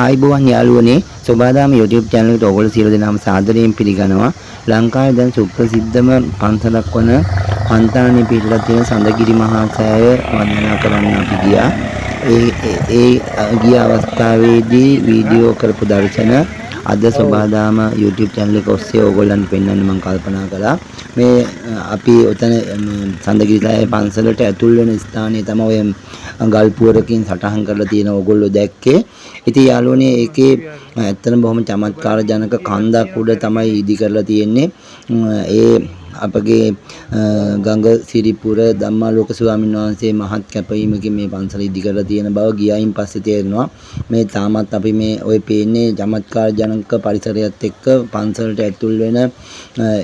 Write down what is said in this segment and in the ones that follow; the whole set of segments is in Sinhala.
ආයිබෝවන් යාළුවනේ සොබාදාම YouTube channel එකට ඔයගොල්ලෝ සියලු දෙනාම සාදරයෙන් පිළිගනවා. ලංකාවේ දැන් සුප්‍රසිද්ධම පන්සලක් වන හන්තානේ පිටලා තියෙන සඳගිරි මහා සෑය වන්දනා කරන්න අපි ගියා. ඒ ගිය අවස්ථාවේදී වීඩියෝ කරපු දර්ශන අද සොබාදාම YouTube channel එක ඔස්සේ ඕගොල්ලන්ට පෙන්වන්න මම කල්පනා කළා. මේ අපි ඔතන සඳගිරිසෑය පන්සලට ඇතුල් වෙන ස්ථානයේ තමයි ඔය ගල්පුවරකින් සටහන් කරලා තියෙන ඕගොල්ලෝ දැක්කේ. ඉතින් යාළුවනේ ඒකේ ඇත්තටම බොහොම චමත්කාර ජනක කන්දක් උඩ තමයි ඉදි කරලා තියෙන්නේ. ඒ අපගේ ගංග සිරිපුර ධම්මාලෝක ස්වාමීන් වහන්සේ මහත් කැපවීමකින් මේ පන්සල ඉදි කරලා තියෙන බව ගියායින් පස්සේ තේරෙනවා. මේ තාමත් අපි මේ ඔය පේන්නේ චමත්කාර ජනක පරිසරයත් එක්ක පන්සලට ඇතුල් වෙන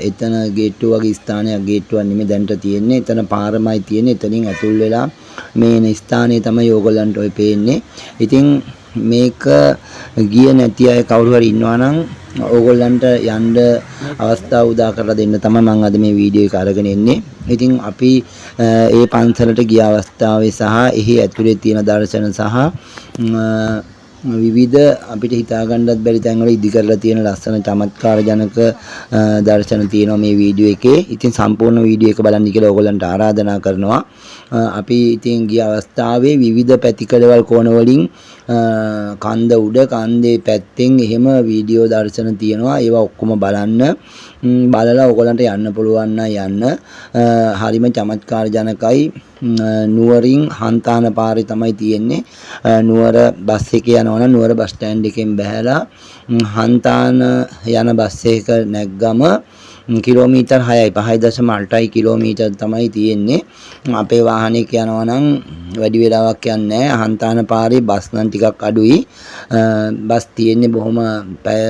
එතන ගේට්ටුව වගේ ස්ථානයක් ගේට්ටුවක් නෙමෙයි දැන්ට තියෙන්නේ. එතන පාරමයි තියෙන්නේ. එතනින් ඇතුල් වෙලා මේ ස්ථානයේ තමයි ඕගොල්ලන්ට ඔය පේන්නේ. ඉතින් මේක ගිය නැති අය කවුරු හරි ඉන්නවා නම් ඕගොල්ලන්ට යන්න අවස්ථාව උදා කරලා දෙන්න තමයි මම අද මේ වීඩියෝ එක අරගෙන එන්නේ. ඉතින් අපි ඒ පන්සලට ගිය අවස්ථාවේ සහ එහි ඇතුලේ තියෙන දර්ශන සහ විවිධ අපිට හිතා ගන්නත් බැරි තැන්වල ඉදි කරලා තියෙන ලස්සන චමත්කාර ජනක දර්ශන තියෙනවා මේ වීඩියෝ එකේ. ඉතින් සම්පූර්ණ වීඩියෝ එක බලන්න කියලා ඕගොල්ලන්ට ආරාධනා කරනවා. අපි ඉතින් ගිය අවස්ථාවේ විවිධ පැතිකඩවල් කෝණ වලින් කන්ද උඩ කන්දේ පැත්තෙන් එහෙම වීඩියෝ දර්ශන තියෙනවා. ඒවා ඔක්කොම බලන්න බලලා ඕගොල්ලන්ට යන්න පුළුවන් නම් යන්න. හරිම චමත්කාර ජනකයි. නුවරින් හන්තාන පාරේ තමයි තියෙන්නේ. නුවර බස් එකේ යනවා නම් නුවර බස් ස්ටෑන්ඩ් එකෙන් බැහැලා හන්තාන යන බස් එක නැග්ගම කිලෝමීටර් 6යි 5.8 කිලෝමීටර් තමයි තියෙන්නේ. අපේ වාහනයක යනවා නම් වැඩි වෙලාවක් යන්නේ නැහැ. හන්තාන පාරේ බස් නම් ටිකක් අඩුයි. බස් තියෙන්නේ බොහොම පැය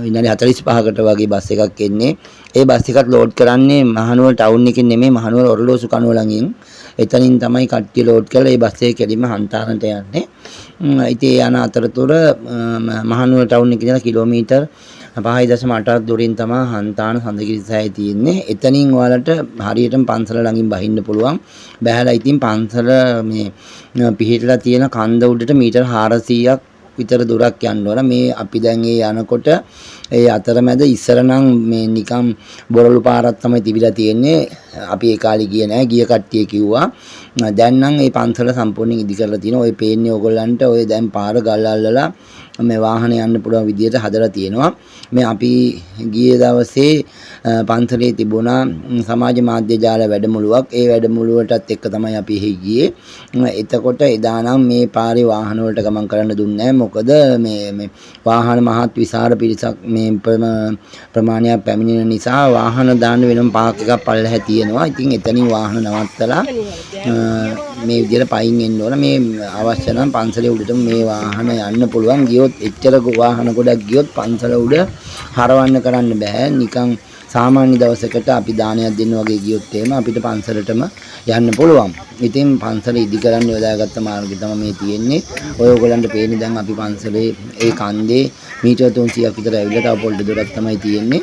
විනාඩි 45කට වගේ බස් එකක් එන්නේ. ඒ බස් එකත් ලෝඩ් කරන්නේ මහනුවර ටවුන් එකෙන් නෙමෙයි මහනුවර ඔරලෝසු කනුව ළඟින්. එතනින් තමයි කට්ටිය ලෝඩ් කරලා ඒ බස් එක කෙලින්ම හන්තානට යන්නේ. ඉතින් යන අතරතුර මහනුවර ටවුන් එකේ ඉඳලා කිලෝමීටර් 5.8ක් දුරින් තමයි හන්තාන සඳගිරිසෑය තියෙන්නේ. එතනින් ඔයාලට හරියටම පන්සල ළඟින් බහින්න පුළුවන්. බැහැලා ඉතින් පන්සල මේ පිහිටලා තියෙන කන්ද උඩට මීටර් 400ක් විතර දුරක් යන්න ඕන. මේ අපි දැන් ඒ යනකොට ඒ අතරමැද ඉස්සර නම් මේ නිකම් බොරළු පාරක් තමයි තිබිලා තියෙන්නේ. අපි ඒ කාලේ ගියේ නෑ. ගිය කට්ටිය කිව්වා. දැන් නම් මේ පන්සල සම්පූර්ණයෙන් ඉදි කරලා තිනවා. ඔය පේන්නේ ඕගොල්ලන්ට ඔය දැන් පාර ගල් අල්ලලා මේ වාහන යන්න පුළුවන් විදියට හදලා තියෙනවා. මේ අපි ගිය දවසේ පන්සලේ තිබුණා සමාජ මාධ්‍ය ජාල වැඩමුළුවක්. ඒ වැඩමුළුවටත් එක්ක තමයි අපි එහි ගියේ. එතකොට එදා නම් මේ පාරේ වාහන වලට ගමන් කරන්න දුන්නේ නැහැ. මොකද මේ වාහන මහත් විශාල පිරිසක් මේ ප්‍රමාණයක් පැමිණෙන නිසා වාහන දාන්න වෙනම පාක් එකක් පල්ලෙහා තියෙනවා. ඉතින් එතනින් වාහන නවත්තලා මේ විදියට පයින් එන්න ඕන. මේ අවශ්‍ය නම් පන්සලේ උඩටම මේ වාහන යන්න පුළුවන්. ගියොත් එච්චර වාහන ගොඩක් ගියොත් පන්සල උඩ හරවන්න කරන්න බෑ. නිකන් සාමාන්‍ය දවසකට අපි දානයක් දෙන්න වගේ ගියොත් එහෙම අපිට පන්සලටම යන්න පුළුවන්. ඉතින් පන්සල ඉදි කරන්න යොදාගත්ත මාර්ගය තමයි මේ තියෙන්නේ. ඔය ඔයගලන්ට පේන්නේ දැන් අපි පන්සලේ ඒ කන්දේ මීටර් 300ක් විතර ඇවිල්ලා තව පොඩි දුරක් තමයි තියෙන්නේ.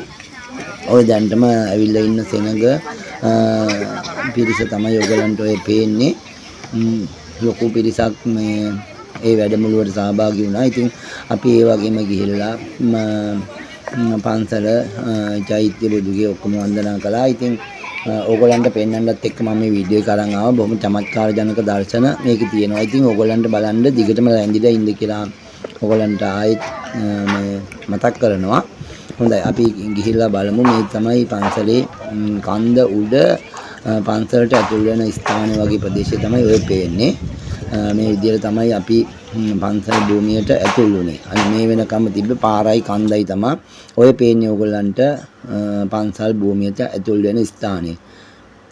ඔය දැන්ටම ඇවිල්ලා ඉන්න සෙනඟ පිරිස තමයි ඔයගලන්ට ඔය පේන්නේ. ලොකු පිරිසක් මේ ඒ වැඩමුළුවට සහභාගී වුණා. ඉතින් අපි ඒ වගේම ගිහිල්ලා පන්සල චෛත්‍ය බුදුගේ ඔක්කොම වන්දනා කළා. ඉතින් ඕගොල්ලන්ට පෙන්වන්නත් එක්ක මම මේ වීඩියෝ එක අරන් ආවා. බොහොම චමත්කාර ජනක දර්ශන මේකේ තියෙනවා. ඉතින් ඕගොල්ලන්ට බලන්න දිගටම රැඳිලා ඉන්න කියලා ඕගොල්ලන්ට ආයෙත් මේ මතක් කරනවා. හොඳයි අපි ගිහිල්ලා බලමු. මේ තමයි පන්සලේ කන්ද උඩ පන්සලට ඇතුල් වෙන ස්ථාන වගේ ප්‍රදේශය තමයි ඔය පේන්නේ. මේ විදිහට තමයි අපි පන්සල භූමියට ඇතුල් වුණේ. අනේ මේ වෙනකම් තිබ්බ පාරයි කන්දයි තමයි ඔය පේන්නේ ඕගොල්ලන්ට පන්සල් භූමියට ඇතුල් වෙන ස්ථානේ.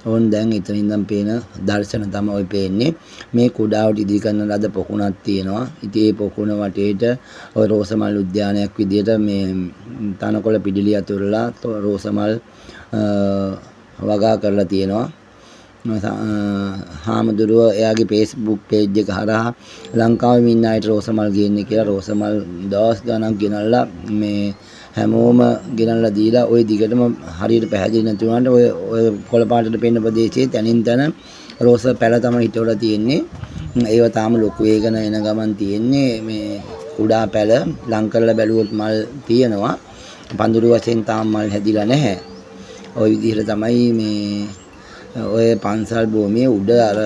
ඕන් දැන් එතන ඉඳන් පේන දර්ශන තමයි ඔය පේන්නේ. මේ කුඩාවට ඉදි කරන ලද පොකුණක් තියෙනවා. ඉතින් ඒ පොකුණ වටේට ඔය රෝසමල් උද්‍යානයක් විදියට මේ තනකොළ පිඩිලි අතුරලා රෝසමල් වගා කරලා තියෙනවා. හාමුදුරුව එයාගේ Facebook page එක හරහා ලංකාවේ ඉන්න අයට රෝසමල් ගේන්නේ කියලා රෝසමල් දවස් ගණන් ගෙනල්ලා මේ හැමෝම ගෙනල්ලා දීලා ওই දිගටම හරියට පැහැදිලි නැති වුණාට ඔය කොළ පාටට පෙන්න ප්‍රදේශයේ තනින් තන රෝස පැල තමයි හිටවලා තියෙන්නේ. ඒව තාම ලොකු වේගන එන ගමන් තියෙන්නේ. මේ උඩා පැල ලං කරලා බැලුවොත් මල් තියෙනවා. පඳුරු වශයෙන් තාම මල් හැදිලා නැහැ. ওই විදිහට තමයි මේ ඔය පන්සල් භූමියේ උඩ අර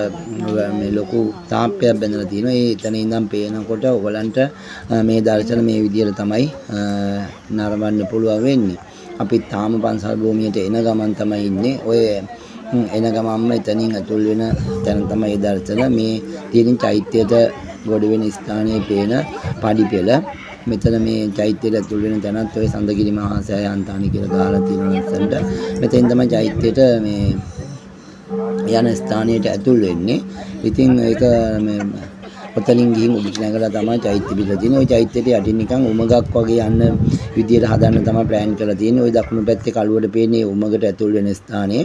මේ ලොකු තාප්පයක් බැඳලා තියෙනවා. ඒ එතන ඉඳන් පේනකොට ඔයගලන්ට මේ දර්ශන මේ විදිහට තමයි නරඹන්න පුළුවන් වෙන්නේ. අපි තාම පන්සල් භූමියට එන ගමන් තමයි ඉන්නේ. ඔය එන ගමන්ම එතනින් අතුල් වෙන තැන තමයි දර්ශන. මේ තියෙන චෛත්‍යයට ගොඩ වෙන ස්ථානයේ පේන පඩි පෙළ. මෙතන මේ චෛත්‍යයට ඇතුල් වෙන තැනත් ඔය සඳගිරි මහා සෑය හන්තානි කියලා ගහලා තියෙන ලස්සනට. මෙතෙන් තමයි චෛත්‍යයට මේ යන ස්ථානයට ඇතුල් වෙන්නේ. ඉතින් ඒක මේ ඔතනින් ගිහින් උඩට නැගලා තමයි චෛත්‍ය පිට තියෙන්නේ. ওই චෛත්‍යයට යටින් නිකන් උමගක් වගේ යන්න විදියට හදන්න තමයි ප්ලෑන් කරලා තියෙන්නේ. ওই දකුණු පැත්තේ කළුවට පේන්නේ උමගට ඇතුල් වෙන ස්ථානේ.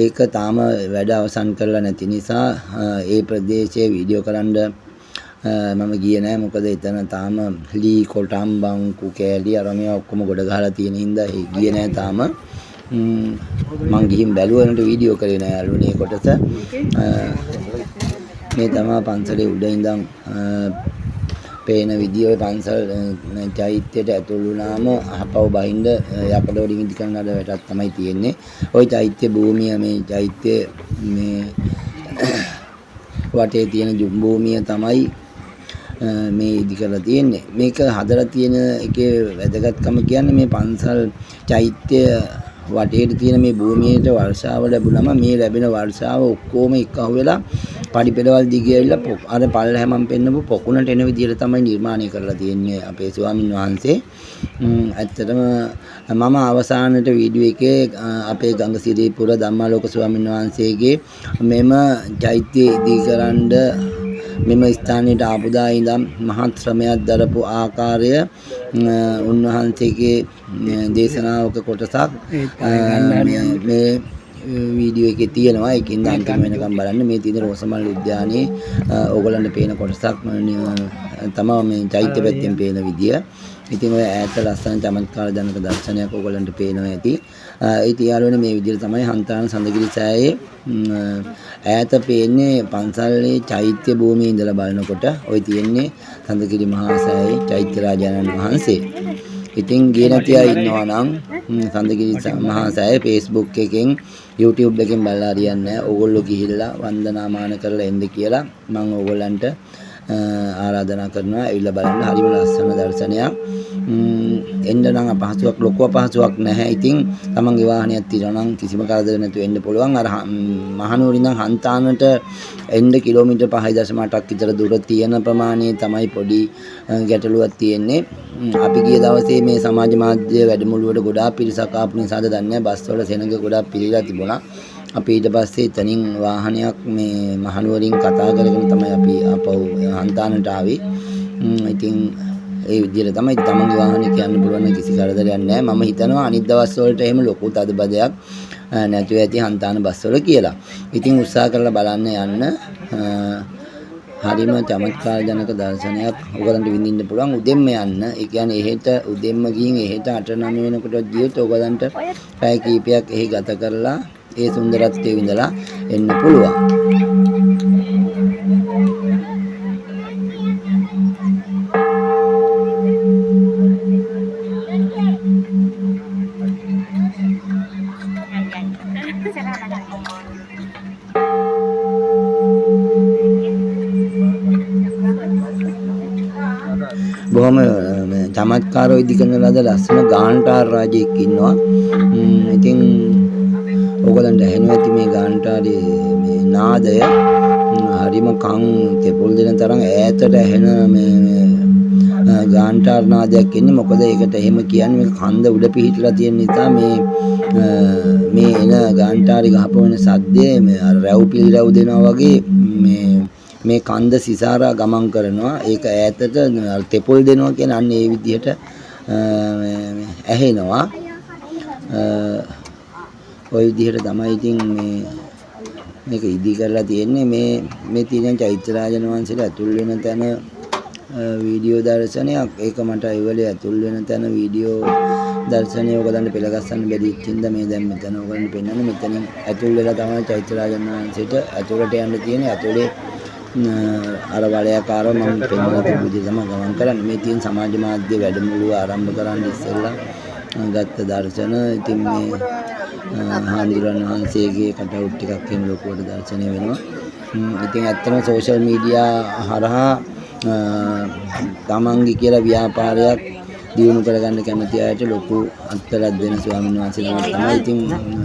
ඒක තාම වැඩ අවසන් කරලා නැති නිසා ඒ ප්‍රදේශයේ වීඩියෝ කරන්න මම ගියේ නෑ. මොකද එතන තාම ලී කොටම් බංකු කෑලි අර මේවා ඔක්කොම ගොඩ ගහලා තියෙන හින්දා ගියේ නෑ තාම. මං ගිහින් බැලුවනට වීඩියෝ කරේ නෑ අලුනේ කොටස. මේ තමයි පන්සලේ උඩ ඉඳන් පේන විදිය. ඔය පන්සල් චෛත්‍යයට ඇතුළු වුණාම අහපව බහින්ද යකඩ වලින් ඉදි කරන අර වැටක් තමයි තියෙන්නේ. ওই චෛත්‍ය භූමිය මේ චෛත්‍ය මේ වටේ තියෙන ජුම් භූමිය තමයි මේ ඉදි කරලා තියෙන්නේ. මේක හදලා තියෙන එකේ වැදගත්කම කියන්නේ මේ පන්සල් චෛත්‍ය වටේට තියෙන මේ භූමියට වර්ෂාව ලැබුණම මේ ලැබෙන වර්ෂාව ඔක්කොම එක්කහුව වෙලා පඩි පෙළවල් දිගේ ඇවිල්ලා අර පල්ලහැමම් පෙන්නපු පොකුණට එන විදිහට තමයි නිර්මාණය කරලා තියෙන්නේ අපේ ස්වාමින් වහන්සේ. ඇත්තටම මම අවසානයේ වීඩියෝ එකේ අපේ ගංගසිරිපුර ධම්මාලෝක ස්වාමින් වහන්සේගේ මෙම චෛත්‍ය ඉදිකරන්න මෙම ස්ථානයට ආපුදා ඉඳන් මහත් ශ්‍රමයක් දරපු ආකාරය උන්වහන්සේගේ දේශනාවක කොටසක් මේ වීඩියෝ එකේ තියෙනවා. ඒකින්ද අන්තිම වෙනකම් බලන්න. මේ තියෙන රෝසමල් උද්‍යානයේ ඕගොල්ලන්ට පේන කොටසක් තමයි මේ චෛත්‍ය පැත්තෙන් පේන විදිය. ඉතින් ඔය ඈත ලස්සන චමත්කාර ජනක දර්ශනයක් ඕගොල්ලන්ට පේනවා ඇති. ඉතින් යාළුවනේ මේ විදිහට තමයි හන්තාන සඳගිරි සෑයේ ඈත පේන්නේ පන්සලේ චෛත්‍ය භූමියේ ඉඳලා බලනකොට. ඔය තියෙන්නේ සඳගිරි මහා සෑයේ චෛත්‍ය රාජානන් වහන්සේ. ඉතින් ගියේ නැති අය ඉන්නවා නම් සඳගිරි මහා සෑයේ Facebook එකෙන් YouTube එකෙන් බලලා හරියන්නේ නැහැ. ඕගොල්ලෝ ගිහිල්ලා වන්දනාමාන කරලා එන්න කියලා මම ඕගොල්ලන්ට ආරාධනා කරනවා. ඇවිල්ලා බලන්න. හරිම ලස්සන දර්ශනයක්. එන්න නම් අපහසුයක් ලොකු අපහසුයක් නැහැ. ඉතින් තමන්ගේ වාහනයක් තියෙනවා නම් කිසිම කරදරයක් නැතුව එන්න පුළුවන්. අර මහනුවර ඉඳන් හන්තානට එන්න කිලෝමීටර් 5.8ක් විතර දුර තියෙන ප්‍රමාණය තමයි පොඩි ගැටලුවක් තියෙන්නේ. අපි ගිය දවසේ මේ සමාජ මාධ්‍ය වැඩමුළුවට ගොඩාක් පිරිසක් ආපු නිසාද දන්නේ නැහැ. බස් වල සෙනඟ ගොඩාක් පිරීලා තිබුණා. අපි ඊට පස්සේ එතනින් වාහනයක් මේ මහනුවරින් කතා කරගෙන තමයි අපි ආපහු හන්තානට ආවේ. ඉතින් ඒ විදිහට තමයි තමන්ගේ වාහනේ කියන්න පුළුවන් කිසි කරදරයක් නැහැ. මම හිතනවා අනිත් දවස් වලට එහෙම ලොකු තදබදයක් නැතුව ඇති හන්තාන බස් වල කියලා. ඉතින් උත්සාහ කරලා බලන්න යන්න. හරිම චමත්කාර ජනක දර්ශනයක් ඔයගලන්ට විඳින්න පුළුවන්. උදෙන්ම යන්න. ඒ කියන්නේ එහෙට උදෙන්ම ගිහින් එහෙට 8-9 වෙනකොට ගියොත් ඔයගලන්ට පැය කීපයක් එහි ගත කරලා ඒ සුන්දරත්වය විඳලා එන්න පුළුවන්. බොහොම චමත්කාරව ඉදි කරන ලද ලස්සන ගාන්ටාර රාජයෙක් ඉන්නවා. ඉතින් ඕගලන්ට ඇහෙනවා ඇති මේ ගාන්ටාරේ මේ නාදය. හරිම කන් තෙපොල් දෙන තරම් ඈතට ඇහෙන මේ ගාන්ටාර නාදයක් එන්නේ. මොකද ඒකට එහෙම කියන්නේ මේක කන්ද උඩ පිහිටලා තියෙන නිසා මේ එන ගාන්ටාරි ගහපවන සද්දේ මේ රැව් පිළිරැව් දෙනවා වගේ මේ කන්ද සිසාරා ගමන් කරනවා. ඒක ඈතට තෙපොල් දෙනවා කියන අන්න ඒ විදිහට ඇහෙනවා. ওই විදිහට තමයි ඉතින් මේක ඉදි කරලා තියෙන්නේ. මේ තියෙන චෛත්‍යරාජන වංශයට ඇතුල් වෙන තැන වීඩියෝ දර්ශනයක්. ඒක මට ඒවලේ ඇතුල් වෙන තැන වීඩියෝ දර්ශනය ඔයගලන්ට පෙළගස්සන්න බැරි ඉච්චින්ද මේ දැන් මෙතන ඔයගලන්ට පෙන්වන්නේ. මෙතනින් ඇතුල් වෙලා තමයි චෛත්‍යරාජන වංශයට ඇතුළට යන්න තියෙන්නේ. ඇතුලේ අර වලයකාරව මම පෙන්වලා තිබු විදිහ තමයි ගමන් කරන්නේ. මේ තියෙන සමාජ මාධ්‍ය වැඩමුළුව ආරම්භ කරන්න ඉස්සෙල්ලා ගත්ත දර්ශන. ඉතින් මේ හාමුදුරන් වහන්සේගේ කටවුට් ටිකක් එන ලොකුවට දර්ශනය වෙනවා. ඉතින් ඇත්තම සෝෂල් මීඩියා හරහා තමන්ගේ කියලා ව්‍යාපාරයක් දියුණු කරගන්න කැමති අයට ලොකු අත්දැකීමක් දෙන ස්වාමීන් වහන්සේ නමක් තමයි. ඉතින්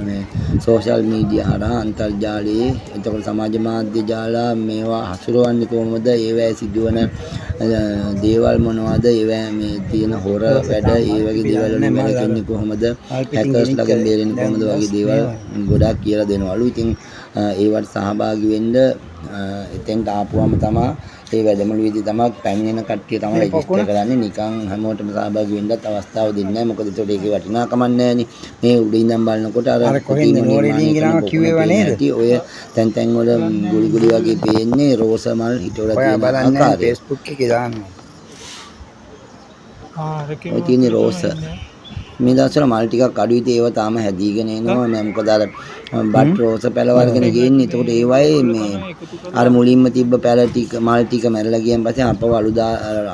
මේ සෝෂල් මීඩියා හරහා අන්තර්ජාලයේ එතකොට සමාජ මාධ්‍ය ජාලා මේවා හසුරවන්නේ කොහොමද? ඒවැය සිදුවන දේවල් මොනවද? ඒවැය මේ තියෙන හොර වැඩ ඒ වගේ දේවල් වලින් මැරෙන්නේ කොහොමද? හැකර්ස්ලාගෙන් බේරෙන්නේ කොහොමද වගේ දේවල් ගොඩක් කියලා දෙනවලු. ඉතින් ඒවට සහභාගී වෙන්න එතෙන්ට ආපුවම තමයි ඒ වැඩමුළුවේදී තමයි පැමිණෙන කට්ටිය තමයි රෙජිස්ටර් කරන්නේ. නිකන් හැමෝටම සහභාගී වෙන්නත් අවස්ථාව දෙන්නේ නැහැ. මොකද ඒකට ඒකේ වටිනාකමක් නැහැ නේ. මේ උඩින් ඉඳන් බලනකොට අර කොහෙන්ද නෝරෙලින් ගෙනවා කිව්වේව නේද? ඔය තැන් තැන් වල ගුලි ගුලි වගේ පේන්නේ රෝස මල් හිටවල තියෙන ආකාරය. Facebook එකේ දානවා. ඔය තියෙන්නේ රෝස. මේ දවස්වල මල් ටිකක් අඩුයි. ඒව තාම හැදීගෙන එනවා. මම මොකද අර බට් රෝස පැල වර්ගන ගේන්නේ. එතකොට ඒ වගේ මේ අර මුලින්ම තිබ්බ පැල ටික මල් ටික මැරලා ගියන් පස්සේ අපව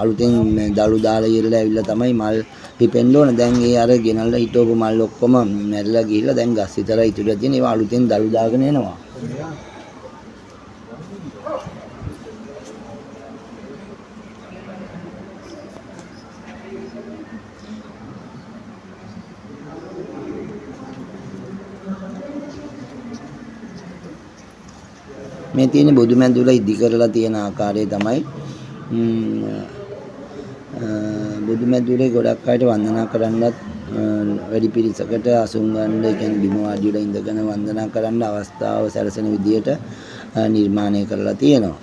අලුතෙන් දළු දාලා ඉරලා ඇවිල්ලා තමයි මල් පිපෙන්න ඕන. දැන් ඒ අර ගෙනල්ලා හිටවපු මල් ඔක්කොම මැරලා ගිහිල්ලා දැන් ගස් විතරයි ඉතුරුලා තියෙන. ඒවා අලුතෙන් දළු දාගෙන එනවා. මේ තියෙන බුදු මැදුර ඉදි කරලා තියෙන ආකාරය තමයි බුදු මැදුරේ ගොඩක් අයට වන්දනා කරන්නත් වැඩි පිරිසකට අසුන් ගන්න, ඒ කියන්නේ බිම වාඩි වෙලා ඉඳගෙන වන්දනා කරන්න අවස්ථාව සැලසෙන විදියට නිර්මාණය කරලා තියෙනවා.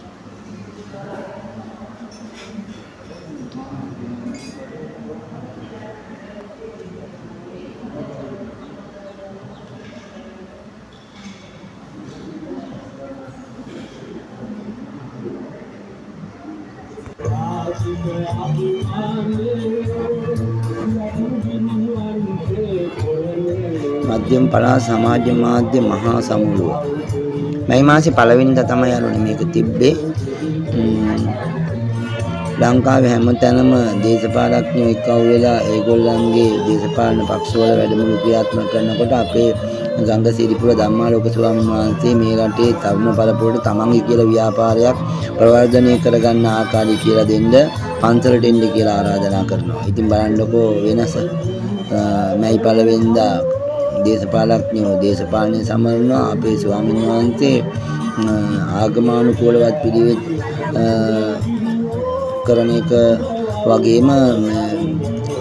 මධ්‍යම පළාත් සමාජ මාධ්‍ය මහා සමුළුව මේ මාසේ පළවෙනිදා තමයි අරන්නේ මේක තිබ්බේ. ලංකාවේ හැමතැනම දේශපාලඥයෝ එක්කව වෙලා ඒගොල්ලන්ගේ දේශපාලන පක්ෂවල වැඩමුළු ක්‍රියාත්මක කරනකොට අපේ ගංගසිරිපුර ධම්මාලෝක ස්වාමීන් වහන්සේ මේ රටේ තරුණ පරපුරට තමන්ගේ කියලා ව්‍යාපාරයක් ප්‍රවර්ධනය කරගන්න ආකාරය කියලා දෙන්න පන්සලට එන්න කියලා ආරාධනා කරනවා. ඉතින් බලන්නකෝ වෙනස. මයි පළවෙනිදා දේශපාලඥයෝ දේශපාලනය සමරනවා. අපේ ස්වාමීන් වහන්සේ ආගමානුකූලවත් පිළිවෙත් කරන එක වගේම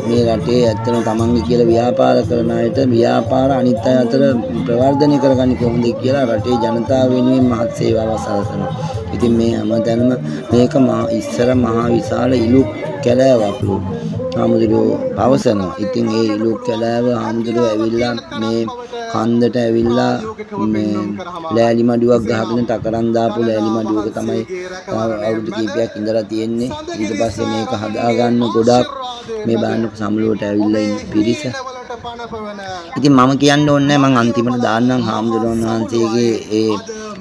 මේ රටේ ඇත්තම තමන්ගේ කියලා ව්‍යාපාර කරන අයට ව්‍යාපාර අනිත් අය අතර ප්‍රවර්ධනය කරගන්නේ කොහොමද කියලා රටේ ජනතාව වෙනුවෙන් මහත් සේවාවක් සලසනවා. ඉතින් මේ හැමතැනම මේක ඉස්සර මහා විශාල ඉලු කැලෑවක්ලු හාමුදුරුවෝ පවසනවා. ඉතින් ඒ ඉලු කැලෑව හාමුදුරුවෝ ඇවිල්ලා මේ කන්දට ඇවිල්ලා මේ ලෑලි මඩුවක් ගහගෙන තකරන් දාපු ලෑලි මඩුවක තමයි අවුරුදු කීපයක් ඉඳලා තියෙන්නේ. ඊට පස්සේ මේක හදාගන්න ගොඩක් මේ බාන්නක සමුළුවට ඇවිල්ලා ඉන්න පිරිස. ඉතින් මම කියන්න ඕනේ නැහැ, මම අන්තිමට දාන්නම් හාමුදුරුවෝ වහන්සේගේ ඒ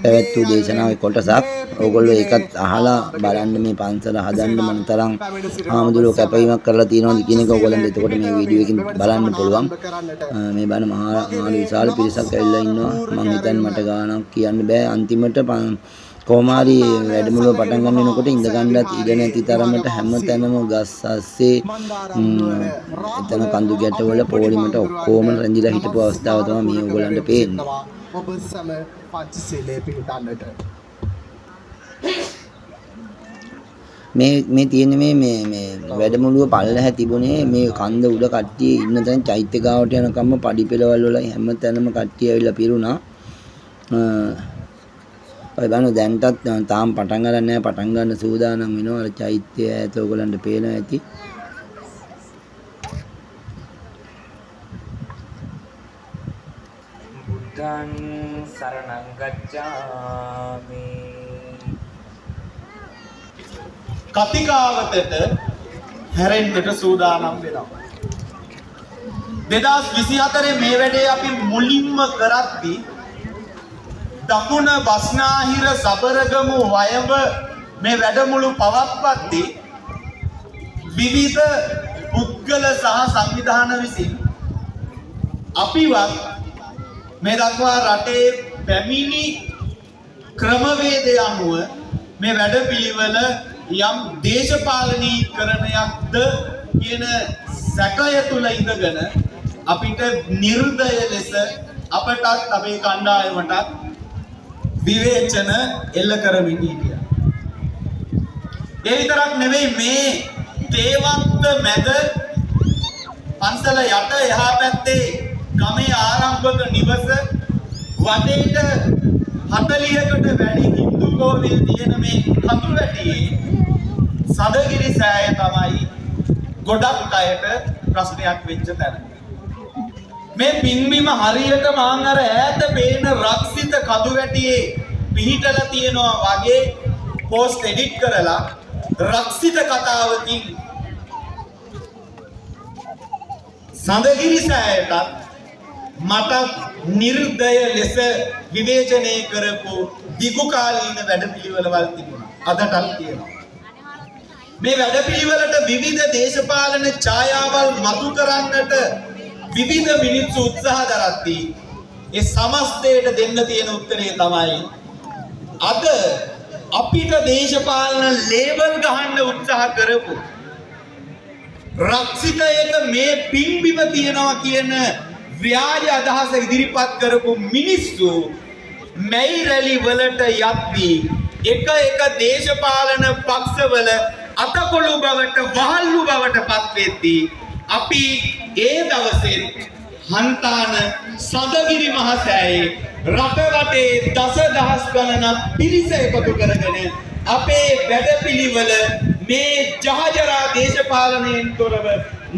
පැවැත්වූ දේශනාවේ කොටසක්. ඕගොල්ලෝ ඒකත් අහලා බලන්න මේ පන්සල හදන්න මොනතරම් හාමුදුරුවෝ කැපවීමක් කරලා තියෙනවද කියන එක ඕගොල්ලන්ට එතකොට මේ වීඩියෝ එකකින් බලන්න පුළුවන්. මේ බණ මහා විශාල පිරිසක් ඇවිල්ලා ඉන්නවා. මම හිතන්නේ මට ගානක් කියන්න බෑ. අන්තිමට කොමාරි වැඩමුළුව පටන් ගන්න වෙනකොට ඉඳ ගන්නත් ඉඩ නැති තරමට හැම තැනම ගස් අස්සේ එතන කඳු ගැටවල පොලිමට ඔක්කොම රැඳිලා හිටපු අවස්ථාව තමයි මේ ඕගොල්ලන්ට පේන්නේ. ඔබ සම පංචශීලයේ පිළිපදන්නට මේ තියෙන මේ වැඩමුළුව පල්ලෙහා තිබුණේ මේ කන්ද උඩ කට්ටිය ඉන්න තැන චෛත්‍ය ගාවට යනකම්ම පඩි පෙළවල් වල හැම තැනම කට්ටිය ඇවිල්ලා පිරුණා. ඔය බලන්න දැන්ටත් තාම පටන් ගන්න නැහැ. පටන් ගන්න සූදානම් වෙනවා. අර චෛත්‍ය ඈත ඔයගලන්ට පේනවා ඇති. බුද්ධං සරණං ගච්ඡාමි. කතිකාවතට හැරෙන්නට සූදානම් වෙනවා. 2024 මේ වැඩේ අපි මුලින්ම කරද්දී දකුණ බස්නාහිර සබරගමු වයඹ මේ වැඩමුළු පවත්වද්දී විවිධ පුද්ගල සහ සංවිධාන විසින් අපිවත් මේ දක්වා රටේ පැමිණි ක්‍රමවේදය අනුව මේ වැඩපිළිවෙල යම් දේශපාලනීකරණයක්ද කියන සැකය තුල ඉඳගෙන අපිට නිර්දය ලෙස අපටත් අපේ කණ්ඩායමටත් විවේචන එල්ල කරමින් හිටියා. ඒ විතරක් නෙවෙයි මේ තේවන්ත මැද පන්සල යට එහා පැත්තේ ගමේ ආරම්භක නිවස වටේට 40කට වැඩි හින්දු කෝවිල් තියෙන මේ කඳුවැටියේ සදගිරි සෑය තමයි ගොඩක් අයට ප්‍රශ්නයක් වෙච්ච තැන. මේ පින්බිම හරියට මාන් අර ඈත පේන රක්ෂිත කඳුවැටියේ පිහිටලා තියෙනවා වගේ පෝස්ට් එඩිට් කරලා රක්ෂිත කතාවකින් සඳගිරි සෑයටත් මට නිර්දය ලෙස විවේචනය කරපු දිගුකාලීන වැඩපිළිවෙළවල් තිබුණා. අදටත් තියෙනවා. මේ වැඩපිළිවෙලට විවිධ දේශපාලන ඡායාවල් මතු කරන්නට විවිධ මිනිස්සු උත්සාහ දරද්දී ඒ සමස්තයට දෙන්න තියෙන උත්තරේ තමයි අද අපිට දේශපාලන ලේබල් ගහන්න උත්සාහ කරපු රක්ෂිතයක මේ පින්බිම තියනවා කියන ව්‍යාජ අදහස ඉදිරිපත් කරපු මිනිස්සු මෙයි රැලි වලට යද්දී එක දේශපාලන පක්ෂවල අතකොළු බවට වහල්ලු බවට පත් වෙද්දී අපි ඒ දවසේ හන්තාන සදගිරි මහසෑයේ රට වටේ දසදහස් ගණනක් පිරිස එකතු කරගෙන අපේ වැඩපිළිවෙල මේ ජහජරා දේශපාලනයෙන් තොරව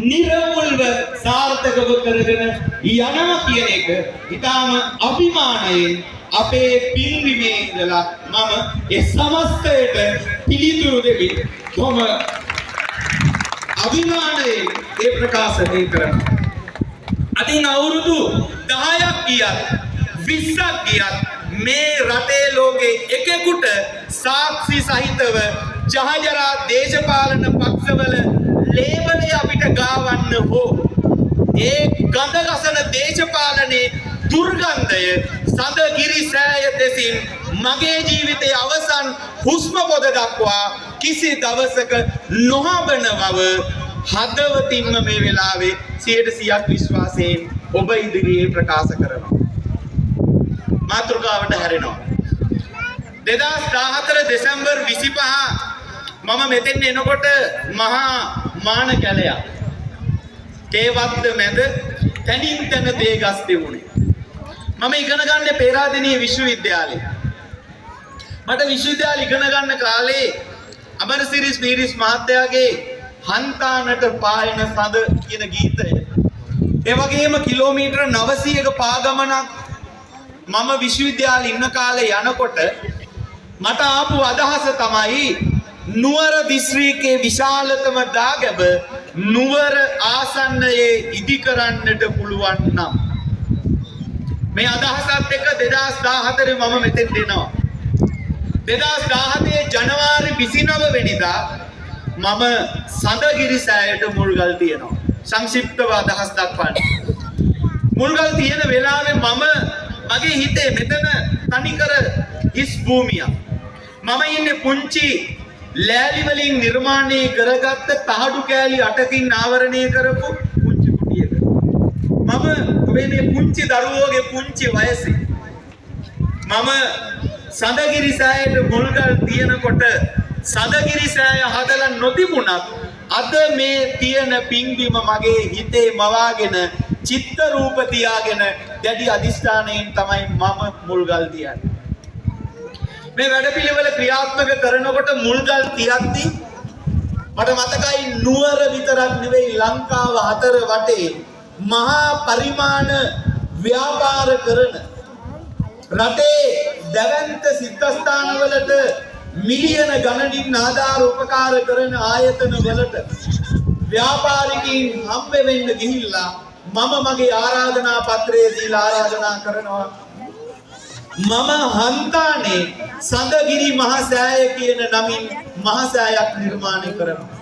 නිර්මුල්ව සාර්ථකව කරගෙන යනවා කියන එක ඊටාම අභිමානයෙන් අපේ පින්බිමේ ඉඳලා මම ඒ සමස්තයට පිළිතුරු දෙමි. කොහොම අභිමානයෙන් ඒ ප්‍රකාශනය කරනවා. අදින් අවුරුදු 10ක් ගියත් 20ක් ගියත් මේ රටේ ලෝකේ එකෙකුට සාක්ෂි සහිතව ජහජරා දේශපාලන පක්ෂවල ලේබලය අපිට ගාවන්න හෝ ඒ ගඳ ගසන දේශපාලනයේ දුර්ගන්ධය සඳගිරි සෑය දෙසින් මගේ ජීවිතයේ අවසන් හුස්ම පොද දක්වා කිසි දවසක නොහබන බව හදවතින්ම මේ වෙලාවේ 100% විශ්වාසයෙන් ඔබ ඉදිරියේ ප්‍රකාශ කරනවා. මාතෘකාවට හැරෙනවා. 2014 දෙසැම්බර් 25 මම මෙතෙන් එනකොට මහා මාන කැලයක් තේවත්ත මැද තනින් තන තේ ගස් තිබුණේ. මම ඉගෙන ගන්නේ පේරාදෙණිය විශ්වවිද්‍යාලේ. මට විශ්වවිද්‍යාලේ ඉගෙන ගන්න කාලේ අමරසිරි ස්පීරිස් මහත්තයාගේ හන්තානට පායන සඳ කියන ගීතය. ඒ වගේම කිලෝමීටර 900ක පාගමනක් මම විශ්වවිද්‍යාලේ ඉන්න කාලේ යනකොට මට ආපු අදහස තමයි නුවර දිස්ත්‍රික්කයේ විශාලතම දාගැබ නුවර ආසන්නයේ ඉදි කරන්නට පුළුවන් නම් මේ අදහසත් එක්ක 2014 මම මෙතෙන් දෙනවා. 2017 ජනවාරි 29 වෙනිදා මම සඳගිරි සෑයට මුල්ගල් තියනවා. සංක්ෂිප්තව අදහස් දක්වන්න. මුල්ගල් තියෙන වෙලාවේ මගේ හිතේ මෙතන තනිකර හිස් භූමියක්. මම ඉන්නේ පුංචි ලෑලි වලින් නිර්මාණය කරගත්ත තහඩු කෑලි 8කින් ආවරණය කරපු පුංචි කුටියක. මම මේ පුංචි දරුවෝගේ පුංචි වයසේ මම සඳගිරි සෑයට මුල්ගල් තියනකොට සඳගිරි සෑය හදලා නොතිබුණත් අද මේ තියෙන පින්බිම මගේ හිතේ මවාගෙන චිත්ත රූප තියාගෙන දැඩි අදිස්ථානයෙන් තමයි මම මුල්ගල් තියන්නේ. මේ වැඩපිළිවෙල ක්‍රියාත්මක කරනකොට මුල්ගල් තියද්දී මට මතකයි නුවර විතරක් නෙවෙයි ලංකාව හතර වටේ මහා පරිමාණ ව්‍යාපාර කරන රටේ දැවැන්ත සිද්ධාස්ථානවලට මිලියන ගණනින් ආධාර උපකාර කරන ආයතන වලට ව්‍යාපාරිකයින් හම්බ වෙන්න ගිහිල්ලා මම මගේ ආරාධනා පත්‍රය දීලා ආරාධනා කරනවා මම හන්තානේ සඳගිරි මහසෑය කියන නමින් මහසෑයක් නිර්මාණය කරනවා.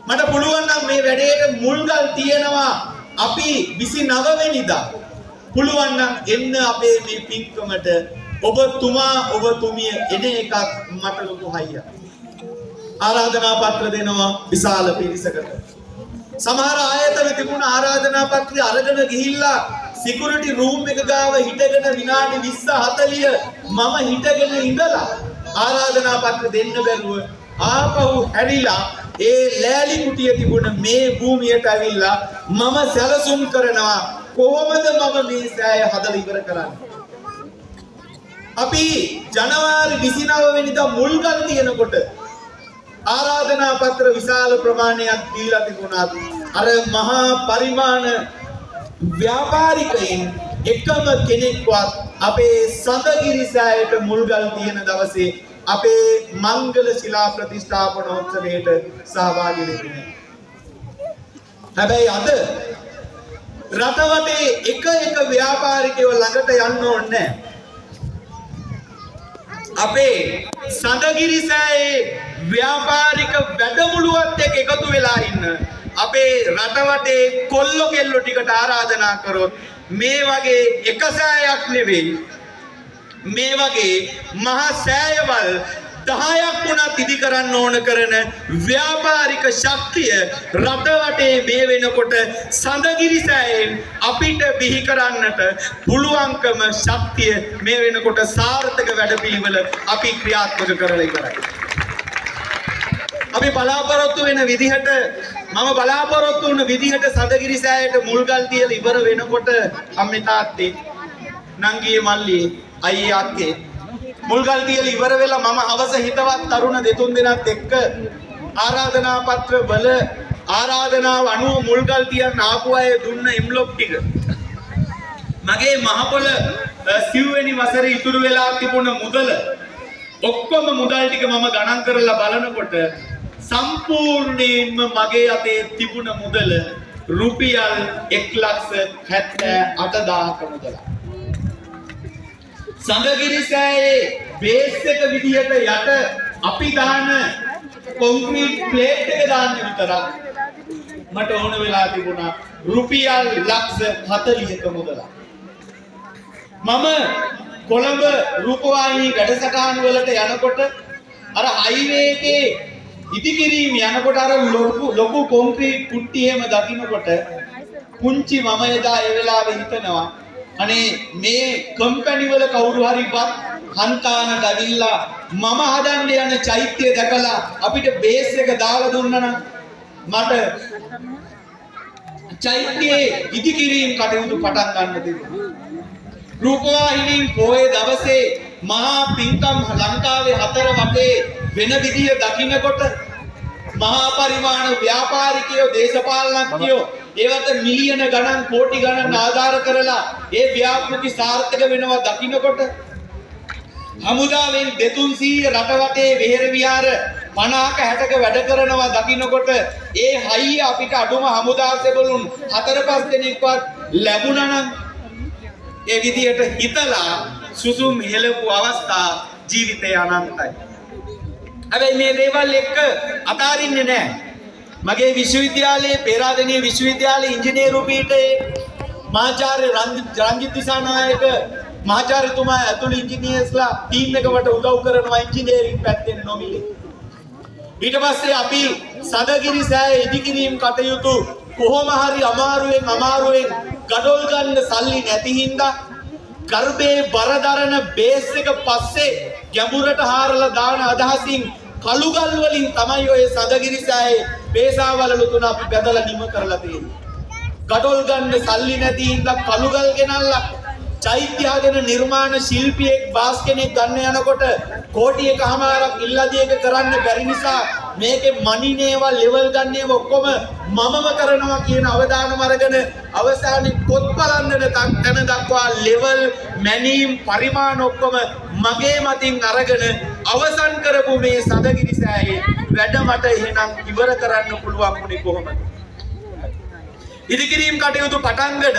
මට පුළුවන් නම් මේ වැඩේට මුල්ගල් තියෙනවා අපි 29 වෙනිදා. පුළුවන් නම් එන්න අපේ මේ පින්කමට ඔබතුමා ඔබතුමිය එන එකක් මට ලොකු හයියක්. ආරාධනා පත්‍ර දෙනවා විශාල පිරිසකට. සමහර ආයතන තිබුණ ආරාධනා පත්‍රය අරගෙන ගිහිල්ලා සිකියුරිටි රූම් එක ගාව හිටගෙන විනාඩි 20 40 මම හිටගෙන ඉඳලා ආරාධනා පත්‍ර දෙන්න බැරුව ආපහු හැරිලා ඒ ලෑලි කුටිය තිබුණ මේ භූමියට ඇවිල්ලා මම සැලසුම් කරනවා කොහොමද මම මේ සෑය හදලා ඉවර කරන්නේ. අපි ජනවාරි 29 වෙනිදා මුල්ගල් තියෙනකොට ආරාධනා පත්‍ර විශාල ප්‍රමාණයක් දීලා තිබුණා. අර මහා පරිමාණ ව්‍යාපාරිකයින් එකම කෙනෙක්වත් අපේ සඳගිරි සෑයට මුල්ගල් තියෙන දවසේ අපේ මංගල ශිලා ප්‍රතිස්ථාපනෝත්සවයට සහභාගී වෙන්නේ නැහැ. හැබැයි අද රටවටේ එක ව්‍යාපාරිකයෝ ළඟට යන්න ඕනේ නැහැ. අපේ සඳගිරි සෑයේ ව්‍යාපාරික වැඩමුළුවත් එක්ක එකතු වෙලා ඉන්න අපේ රටවටේ කොල්ලෝ කෙල්ලෝ ටිකට ආරාධනා කරොත් මේ වගේ එක සෑයක් නෙවෙයි මේ වගේ මහා සෑයවල් 10ක් වුණත් ඉදි කරන්න ඕන කරන ව්‍යාපාරික ශක්තිය රටවටේ මේ වෙනකොට සඳගිරි සෑයෙන් අපිට බිහි කරන්නට පුළුවන්කම ශක්තිය මේ වෙනකොට සාර්ථක වැඩපිළිවෙල අපි ක්‍රියාත්මක කරලා ඉවරයි. අපි බලාපොරොත්තු වෙන විදිහට මම බලාපොරොත්තු වුණ විදිහට සඳගිරි සෑයට මුල්ගල් තියලා ඉවර වෙනකොට අම්මේ තාත්තේ නංගියේ මල්ලියේ අයියේ අක්කේ මුල්ගල් තියලා ඉවර වෙලා මම හවස හිතවත් තරුණ දෙතුන් දෙනාත් එක්ක ආරාධනා පත්‍ර වල ආරාධනාව අනුව මුල්ගල් තියන්න ආපු අය දුන්න එම්ලොප් ටික මගේ මහපොළ සිව්වෙනි වසරේ ඉතුරු වෙලා තිබුණ මුදල ඔක්කොම මුදල් ටික මම ගණන් කරලා බලනකොට සම්පූර්ණයෙන්ම මගේ අතේ තිබුණ මුදල රුපියල් 1,78,000ක මුදලක්. සඳගිරි සෑයේ බේස් එක විදියට යට අපි දාන කොන්ක්‍රීට් ප්ලේට් එක දාන්න විතරක් මට ඕන වෙලා තිබුණා රුපියල් 1,40,ක මුදලක්. මම කොළඹ රූපවාහිනී වැඩසටහන් වලට යනකොට අර හයිවේ එකේ ඉදිකිරීම යනකොට අර ලොකු කොන්ක්‍රීට් කුට්ටි එහෙම දකින්නකොට පුංචි මම එදා ඒ වෙලාවේ හිතනවා අනේ මේ කම්පැනි වල කවුරු හරිපත් හන්තානට අවිල්ලා මම හදන්න යන චෛත්‍යය දැකලා අපිට බේස් එක දාලා දුන්නා නම් මට චෛත්‍යයේ ඉදිකිරීම කටයුතු පටන් ගන්න තිබුණා. රූපවාහිනී පොයේ දවසේ මහා පින්කම් ලංකාවේ 4 වටේ වෙන විදිය දකින්නකොට මහා පරිමාණ ව්‍යාපාරිකයෝ දේශපාලනඥයෝ ඒවට මිලියන ගණන් කෝටි ගණන් ආධාර කරලා ඒ ව්‍යාපෘති සාර්ථක වෙනවා දකින්නකොට හමුදාවෙන් 200 රට වටේ වෙහෙර විහාර 50ක 60ක වැඩ කරනවා දකින්නකොට ඒ හයිය අපිට අඩුම හමුදා සෙබළුන් 4-5 දෙනෙක්වත් ලැබුණා නම් ඒ විදියට හිතලා සුසුම් හෙලපු අවස්ථා ජීවිතේ අනන්තයි. හැබැයි මේ දේවල් එක්ක අතාරින්නේ නැහැ. මගේ විශ්වවිද්‍යාලයේ පේරාදෙණිය විශ්වවිද්‍යාලයේ ඉංජිනේරු පීඨයේ මහාචාර්ය රංජිත් දිසානායක මහාචාර්යතුමා ඇතුළු ඉංජිනේර්ස්ලා ටීම් එකකට උදව් කරනවා ඉංජිනේරින් පැත්තෙන් නොමිලේ. ඊට පස්සේ අපි සඳගිරි සෑය ඉදිකිරීම කටයුතු කොහොම හරි අමාරුවෙන් ගඩොල් ගන්න සල්ලි නැති හින්දා ගර්භයේ බරදරන බේස් එක පස්සේ ගැඹුරට හාරලා දාන අදහසින් කළුගල් වලින් තමයි ඔය සඳගිරි සෑයේ බේසාවලලු තුන අපි බෙදලා නිම කරලා තියෙන්නේ. ගඩොල් ගන්න සල්ලි නැති හින්දා කළුගල් ගෙනල්ලා චෛත්‍ය හදන නිර්මාණ ශිල්පියෙක් බාස් කෙනෙක් ගන්න යනකොට කෝටි එකමාරක් ඉල්ලදී එක කරන්න බැරි නිසා මේකේ මනිනේවා ලෙවල් ගන්නේව ඔක්කොම මමම කරනවා කියන අවදානම අරගෙන අවසානයේ පොත් බලන්න තැන දක්වා ලෙවල් මැනීම් පරිමාණ ඔක්කොම මගේ මතින් අරගෙන අවසන් කරපු මේ සඳගිරි සෑයේ වැඩ මට එහෙනම් ඉවර කරන්න පුළුවන් වුණේ කොහොමද? ඉදිකිරීම කටයුතු පටන්ගෙන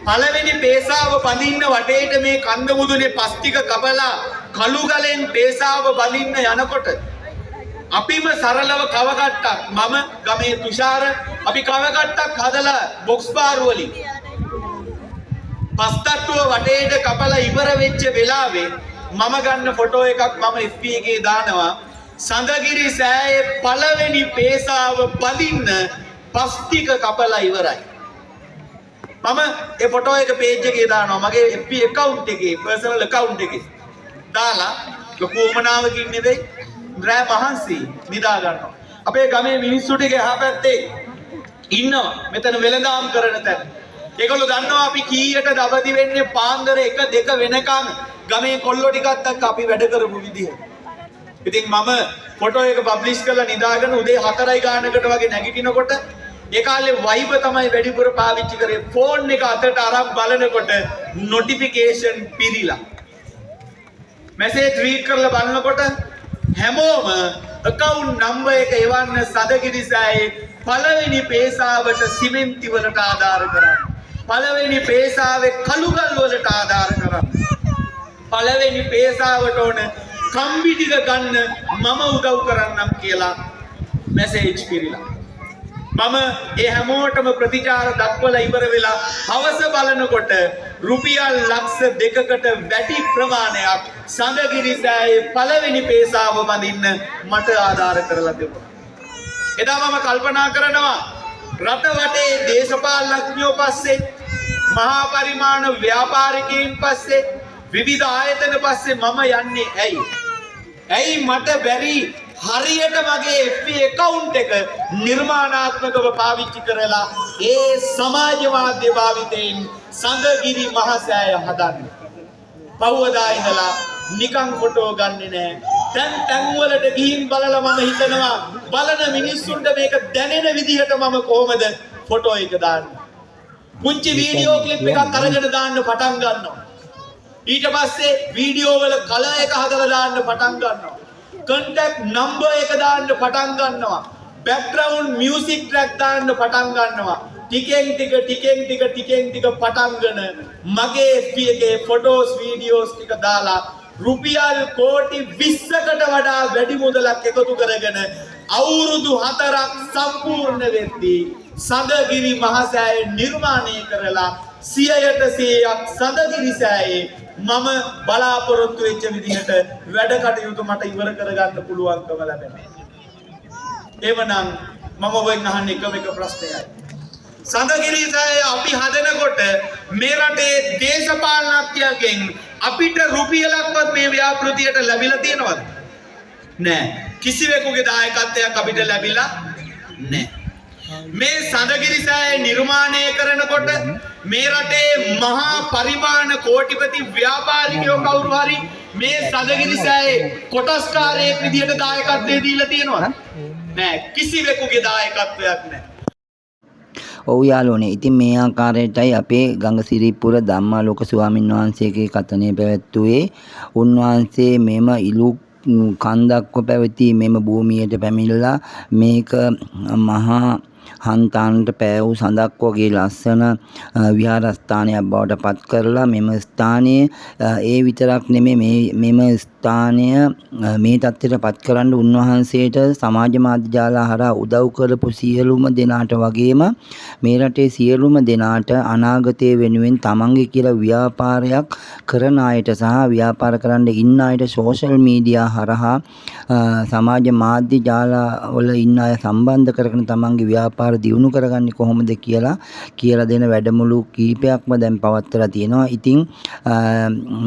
පළවෙනි පේසාව බඳින්න වටේට මේ කන්ද මුදුනේ පස් ටික කපලා කළු ගලෙන් පේසාව බඳින්න යනකොට අපිම සරලව කවකට්ටක් මම ගමේ තුෂාර අපි කවකට්ටක් හදලා බොක්ස් බාර් වලින් පස්තට්ටුව වටේට කපලා ඉවර වෙච්ච වෙලාවේ මම ගන්න ෆොටෝ එකක් මම FB එකේ දානවා සඳගිරි සෑයේ පළවෙනි පේසාව බඳින්න පස් ටික කපලා ඉවරයි මම ඒ ෆොටෝ එක පේජ් එකේ දානවා මගේ FB account එකේ personal account එකේ දාලා ලොකු උමනාවකින් නෙවෙයි රෑ මහන්සි නිදා ගන්නවා අපේ ගමේ මිනිස්සු ටික එහා පැත්තේ ඉන්නවා මෙතන වෙළඳාම් කරන තැන ඒගොල්ලෝ දන්නවා අපි කීයටද අවදි වෙන්නේ පාන්දර 1 2 වෙනකන් ගමේ කොල්ලෝ ටිකත් එක්ක අපි වැඩ කරපු විදිහ ඉතින් මම ෆොටෝ එක පබ්ලිෂ් කරලා නිදාගෙන උදේ 4යි ගානකට වගේ නැගිටිනකොට ඒ කාලේ Viber තමයි වැඩිපුර පාවිච්චි කරේ ෆෝන් එක අතට අරන් බලනකොට නොටිෆිකේෂන් පිරිලා මැසේජ් රීඩ් කරලා බලනකොට හැමෝම account number එක එවන්න සදගිරිසෑයේ පළවෙනි පේසාවට සිමෙන්ති වලට ආධාර කරන්න පළවෙනි පේසාවේ කළුගල් වලට ආධාර කරන්න පළවෙනි පේසාවට ඕන කම්බි ටික ගන්න මම උදව් කරන්නම් කියලා මැසේජ් පිරිලා මම ඒ හැමෝටම ප්‍රතිචාර දක්වලා ඉවර වෙලා හවස බලනකොට රුපියල් ලක්ෂ 2කට වැඩි ප්‍රමාණයක් සඳගිරිසෑයේ පළවෙනි පේසාව බඳින්න මට ආධාර කරලා තිබුණා. එදා මම කල්පනා කරනවා රට වටේ දේශපාලනඥයෝ පස්සේ මහා පරිමාණ ව්‍යාපාරිකයින් පස්සේ විවිධ ආයතන පස්සේ මම යන්නේ ඇයි? ඇයි මට බැරි හරියට මගේ FB account එක නිර්මාණාත්මකව පාවිච්චි කරලා ඒ සමාජ මාධ්‍ය භාවිතයෙන් සඳගිරි මහසෑය හදන්න. පහුවදා ඉඳලා නිකන් ෆොටෝ ගන්නෙ නෑ. තැන් වලට ගිහින් බලලා මම හිතනවා බලන මිනිස්සුන්ට මේක දැනෙන විදිහට මම කොහොමද ෆොටෝ එක දාන්නේ. පුංචි වීඩියෝ ක්ලිප් එකක් අරගෙන දාන්න පටන් ගන්නවා. ඊට පස්සේ වීඩියෝ වල කලර් එක හදලා දාන්න පටන් ගන්නවා. contact number එක දාන්න පටන් ගන්නවා background music track දාන්න පටන් ගන්නවා ටිකෙන් ටික පටන්ගෙන මගේ FB එකේ photos videos ටික දාලා රුපියල් කෝටි 20කට වඩා වැඩි මුදලක් එකතු කරගෙන අවුරුදු 4ක් සම්පූර්ණ වෙද්දී සඳගිරි මහසෑය නිර්මාණය කරලා 100%ක් සඳගිරි සෑයේ මම බලාපොරොත්තු වෙච්ච විදිහට වැඩ කටයුතු මට ඉවර කරගන්න පුළුවන්කම ලැබෙනවා. එවනම් මම ඔබෙන් අහන්න එකම එක ප්‍රශ්නයයි. සඳගිරිසෑය අපි හදනකොට මේ රටේ දේශපාලනඥයන්ගෙන් අපිට රුපියලක්වත් මේ ව්‍යාපෘතියට ලැබිලා තියෙනවද? නෑ. කිසිවෙකුගේ දායකත්වයක් අපිට ලැබිලා නෑ. මේ සඳගිරිසෑය නිර්මාණය කරනකොට මේ රටේ මහා පරිමාණ කෝටිපති ව්‍යාපාරිකයෝ කවුරු හරි මේ සඳගිරිසෑයේ කොටස්කාරයෙක් විදියට දායකත්වය දීලා තියෙනවද? නෑ. කිසිවෙකුගේ දායකත්වයක් නෑ. ඔව් යාළුවනේ. ඉතින් මේ ආකාරයටයි අපේ ගංගසිරිපුර ධම්මාලෝක ස්වාමීන් වහන්සේගේ කතනය පැවැත්වුවේ. උන්වහන්සේ මෙම ඉලු කන්දක්ව පැවති මෙම භූමියට පැමිණලා මේක මහා හන්තාන්ට පෑවූ සඳක් වගේ ලස්සන විහාරස්ථානයක් බවට පත් කරලා මෙම ස්ථානයේ ඒ විතරක් නෙමෙයි මෙම ස්ථානය මේ තත්ත්වයට පත් කරන්න උන්වහන්සේට සමාජ මාධ්‍ය ජාල හරහා උදව් කරපු සියලුම දෙනාට වගේම මේ රටේ සියලුම දෙනාට අනාගතය වෙනුවෙන් තමන්ගේ කියලා ව්‍යාපාරයක් කරන අයට සහ ව්‍යාපාර කරන්න ඉන්න අයට සෝෂල් මීඩියා හරහා සමාජ මාධ්‍ය ජාල වල ඉන්න අය සම්බන්ධ කරගෙන තමන්ගේ ව්‍යාපාර දියුණු කරගන්නේ කොහොමද කියලා දෙන වැඩමුළු කීපයක්ම දැන් පවත්වලා තියෙනවා. ඉතින්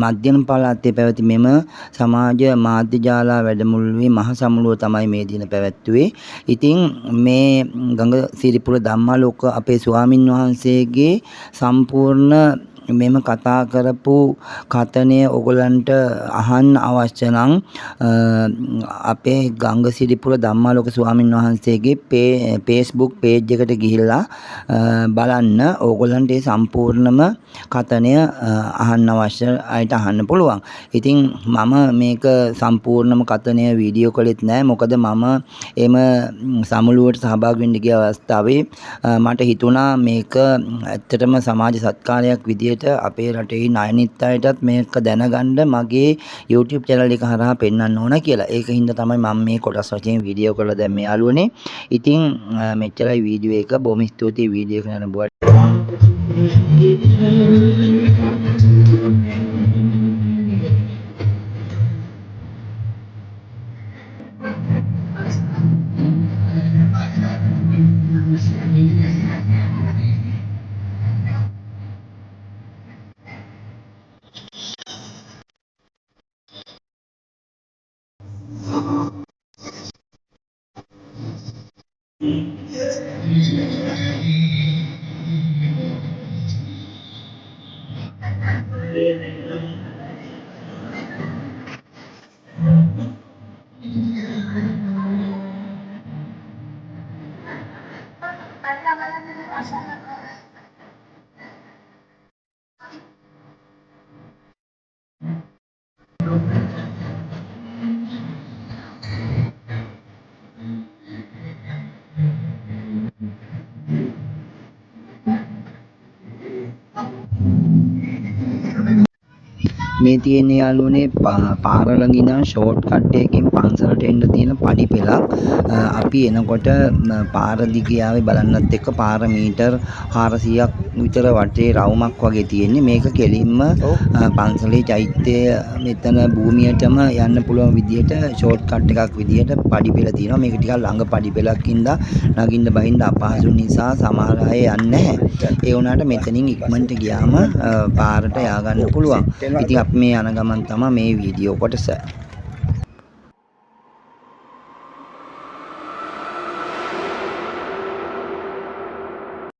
මධ්‍යම පළාතේ පැවති මෙම සමාජ මාධ්‍ය ජාලා වැඩමුළුවේ මහ සමුළුව තමයි මේ දින පැවැත්වුවේ. ඉතින් මේ ගංගසිරිපුර ධම්මාලෝක අපේ ස්වාමින් වහන්සේගේ සම්පූර්ණ මෙම කතා කරපු කතනය ඔයගලන්ට අහන්න අවශ්‍ය නම් අපේ ගංගසිරිපුර ධම්මාලෝක ස්වාමින් වහන්සේගේ Facebook page එකට ගිහිල්ලා බලන්න. ඕගොල්ලන්ට ඒ සම්පූර්ණම කතනය අහන්න අවශ්‍ය අයට අහන්න පුළුවන්. ඉතින් මම මේක සම්පූර්ණම කතනය වීඩියෝ කළෙත් නෑ. මොකද මම එම සමුළුවට සහභාගී වෙන්න ගිය අවස්ථාවේ මට හිතුණා මේක ඇත්තටම සමාජ සත්කාරයක් විදියට අපේ රටේ අනිත් අයටත් මේක දැනගන්න මගේ YouTube channel එක හරහා පෙන්වන්න ඕන කියලා. ඒක හින්දා තමයි මම මේ කොටස් වශයෙන් වීඩියෝ කරලා දැන් මේ යාළුවනේ. ඉතින් මෙච්චරයි වීඩියෝ එක. බොහොම ස්තුතියි වීඩියෝ එක නරඹුවට. මේ තියෙන යාළුවනේ පාර ළඟ ඉඳන් ෂෝට් කට් එකකින් පන්සලට එන්න තියෙන පඩි පෙළක්. අපි එනකොට පාර දිගේ ආවේ බලන්නත් එක්ක පාර මීටර් 400ක් විතර වටේ රවුමක් වගේ තියෙන්නේ. මේක කෙලින්ම පන්සලේ චෛත්‍ය මෙතන භූමියටම යන්න පුළුවන් විදියට ෂෝට් කට් එකක් විදියට පඩි පෙළ තියෙනවා. මේක ටිකක් ළඟ පඩි පෙළක් ඉඳලා නගින්න බහින්න අපහසු නිසා සමහර අය යන්නේ නැහැ. ඒ වුණාට මෙතනින් ඉක්මනට ගියාම පාරට යා ගන්න පුළුවන්. ඉතින් අපි මේ යන ගමන් තමයි මේ වීඩියෝ කොටස.